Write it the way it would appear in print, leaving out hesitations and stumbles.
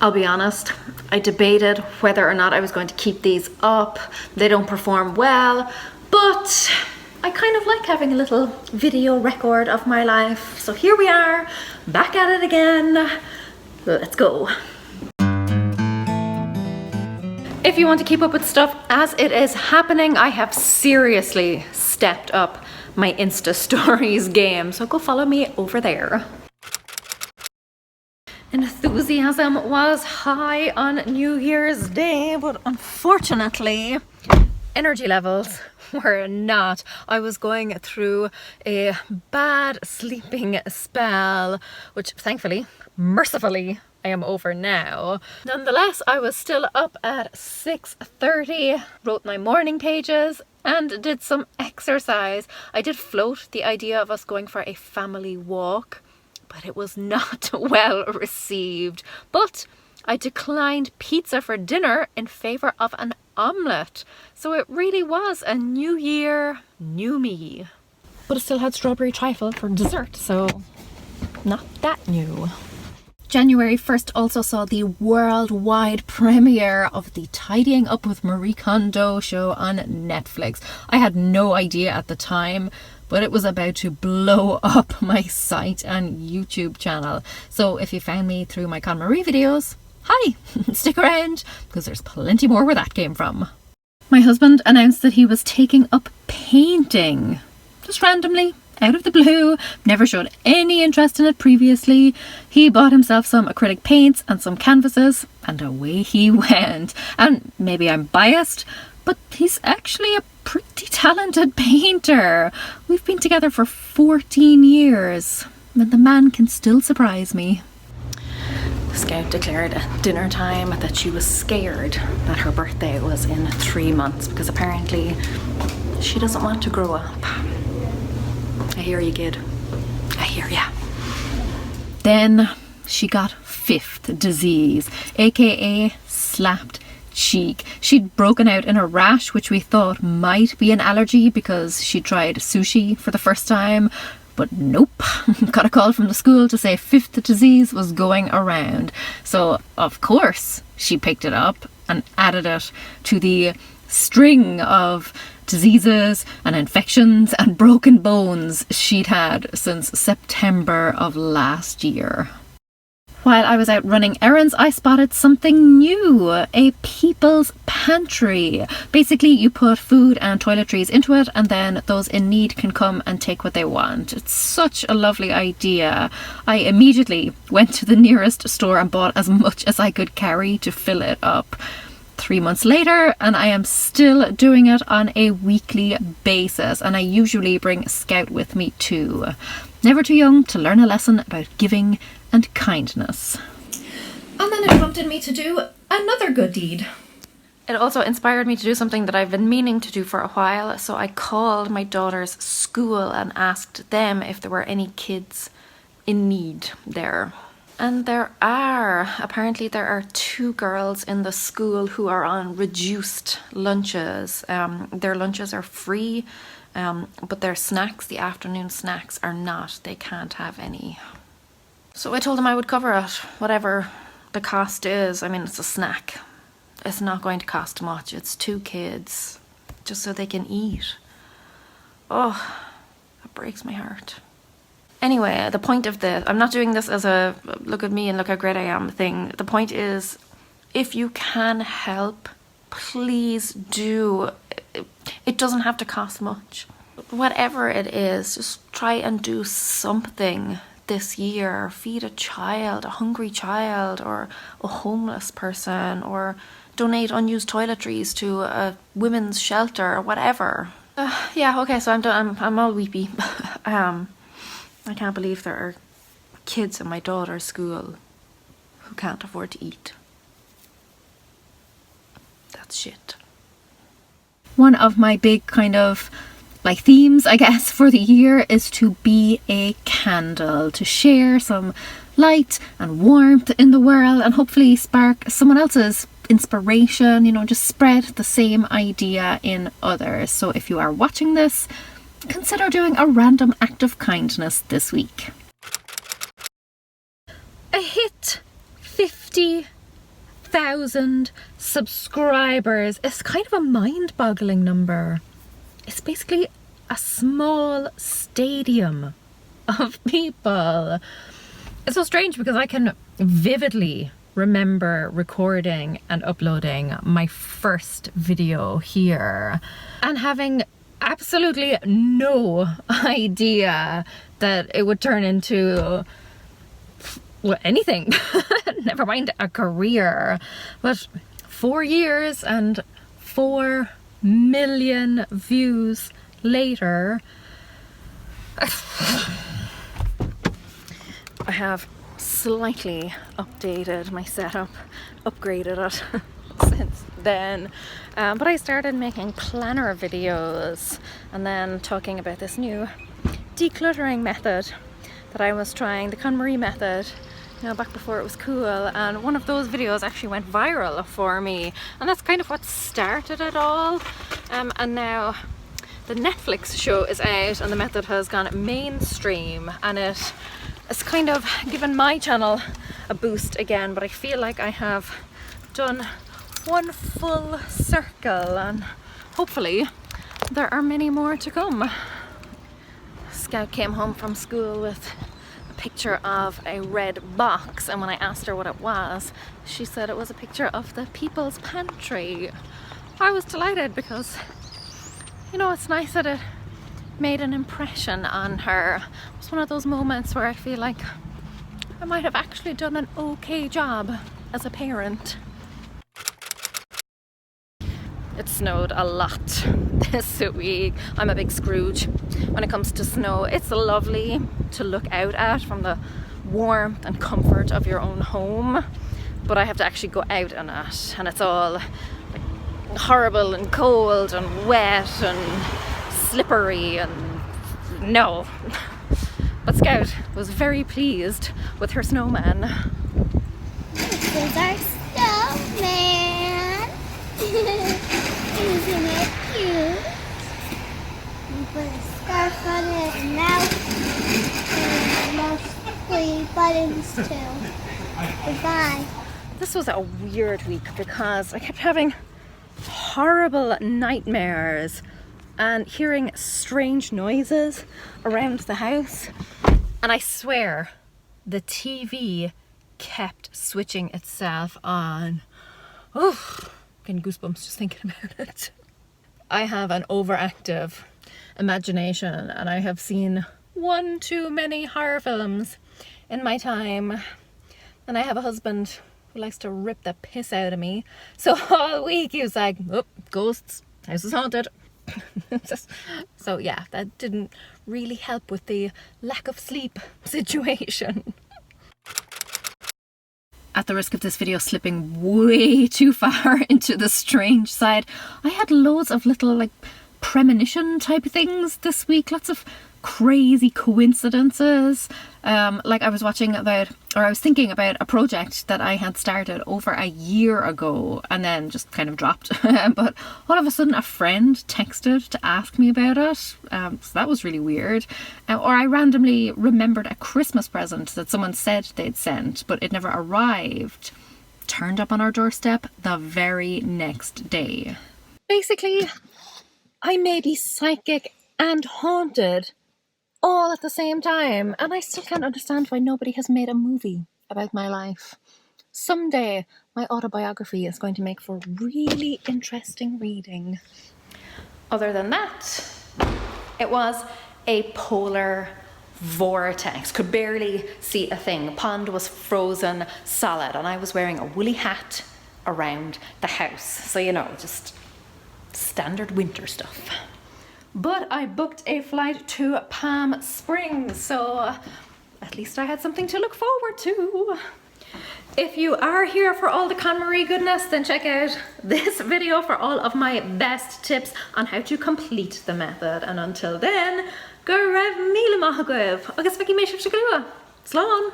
I'll be honest, I debated whether or not I was going to keep these up. They don't perform well, but I kind of like having a little video record of my life. So here we are, back at it again. Let's go. If you want to keep up with stuff as it is happening, I have seriously stepped up my Insta stories game. So go follow me over there. Enthusiasm was high on New Year's Day, but unfortunately, energy levels were not. I was going through a bad sleeping spell, which thankfully, mercifully, I am over now. Nonetheless, I was still up at 6:30, wrote my morning pages, and did some exercise. I did float the idea of us going for a family walk, but it was not well received. But I declined pizza for dinner in favor of an omelette. So it really was a new year, new me. But it still had strawberry trifle for dessert, so not that new. January 1st also saw the worldwide premiere of the Tidying Up with Marie Kondo show on Netflix. I had no idea at the time, but it was about to blow up my site and YouTube channel. So if you found me through my KONMARI videos, hi, stick around, because there's plenty more where that came from. My husband announced that he was taking up painting, just randomly, out of the blue, never showed any interest in it previously. He bought himself some acrylic paints and some canvases, and away he went. And maybe I'm biased, but he's actually a pretty talented painter. We've been together for 14 years, and the man can still surprise me. The scout declared at dinner time that she was scared that her birthday was in 3 months because apparently she doesn't want to grow up. I hear you, kid. I hear ya. Then she got fifth disease, aka slapped cheek. She'd broken out in a rash, which we thought might be an allergy because she tried sushi for the first time. But nope, got a call from the school to say fifth disease was going around. So of course she picked it up and added it to the string of diseases and infections and broken bones she'd had since September of last year. While I was out running errands, I spotted something new, a people's pantry. Basically, you put food and toiletries into it and then those in need can come and take what they want. It's such a lovely idea. I immediately went to the nearest store and bought as much as I could carry to fill it up. 3 months later, and I am still doing it on a weekly basis, and I usually bring Scout with me too. Never too young to learn a lesson about giving and kindness. And then it prompted me to do another good deed. It also inspired me to do something that I've been meaning to do for a while, so I called my daughter's school and asked them if there were any kids in need there. And there are. Apparently there are 2 girls in the school who are on reduced lunches. Their lunches are free, but their snacks, the afternoon snacks, are not. They can't have any. So I told them I would cover it, whatever the cost is. I mean, it's a snack. It's not going to cost much. It's 2 kids, just so they can eat. Oh, that breaks my heart. Anyway, the point of this, I'm not doing this as a look at me and look how great I am thing. The point is, if you can help, please do. It doesn't have to cost much. Whatever it is, just try and do something this year. Feed a child, a hungry child, or a homeless person, or donate unused toiletries to a women's shelter, or whatever. Yeah, okay, so I'm done. I'm all weepy. I can't believe there are kids in my daughter's school who can't afford to eat. That's shit. One of my big kind of like themes, I guess, for the year is to be a candle, to share some light and warmth in the world and hopefully spark someone else's inspiration, you know, just spread the same idea in others. So if you are watching this, consider doing a random act of kindness this week. I hit 50 1,000 subscribers is kind of a mind-boggling number. It's basically a small stadium of people. It's so strange because I can vividly remember recording and uploading my first video here and having absolutely no idea that it would turn into, well, anything. Never mind a career. But 4 years and 4 million views later, I have slightly updated my setup, upgraded it since then, but I started making planner videos and then talking about this new decluttering method that I was trying, the KONMARI method, you know, back before it was cool, and one of those videos actually went viral for me, and that's kind of what started it all. And now the Netflix show is out and the method has gone mainstream, and it's kind of given my channel a boost again, but I feel like I have done one full circle and hopefully there are many more to come. Scout came home from school with a picture of a red box, and when I asked her what it was, she said it was a picture of the people's pantry. I was delighted because, you know, it's nice that it made an impression on her. It was one of those moments where I feel like I might have actually done an okay job as a parent. It snowed a lot this week. I'm a big Scrooge when it comes to snow. It's lovely to look out at from the warmth and comfort of your own home, but I have to actually go out in it, and it's all like horrible and cold and wet and slippery and no. But Scout was very pleased with her snowman. This is our snowman. Isn't it cute? We put a scarf on it and mostly buttons too. Goodbye. This was a weird week because I kept having horrible nightmares and hearing strange noises around the house, and I swear the TV kept switching itself on. Oh, getting goosebumps just thinking about it. I have an overactive imagination and I have seen one too many horror films in my time, and I have a husband who likes to rip the piss out of me, so all week he was like, oh, ghosts, house is haunted. So yeah, that didn't really help with the lack of sleep situation. At the risk of this video slipping way too far into the strange side, I had loads of little like premonition type things this week, lots of crazy coincidences. Like I was thinking about a project that I had started over a year ago and then just kind of dropped. But all of a sudden a friend texted to ask me about it. So that was really weird. Or I randomly remembered a Christmas present that someone said they'd sent, but it never arrived. Turned up on our doorstep the very next day. Basically, I may be psychic and haunted all at the same time, and I still can't understand why nobody has made a movie about my life. Someday my autobiography is going to make for really interesting reading. Other than that, it was a polar vortex. Could barely see a thing. Pond was frozen solid and I was wearing a woolly hat around the house, so you know, just standard winter stuff. But I booked a flight to Palm Springs, so at least I had something to look forward to. If you are here for all the KONMARI goodness, then check out this video for all of my best tips on how to complete the method. And until then, go raibh míle maith agaibh, agus bhí mé sibh go luath. Slán!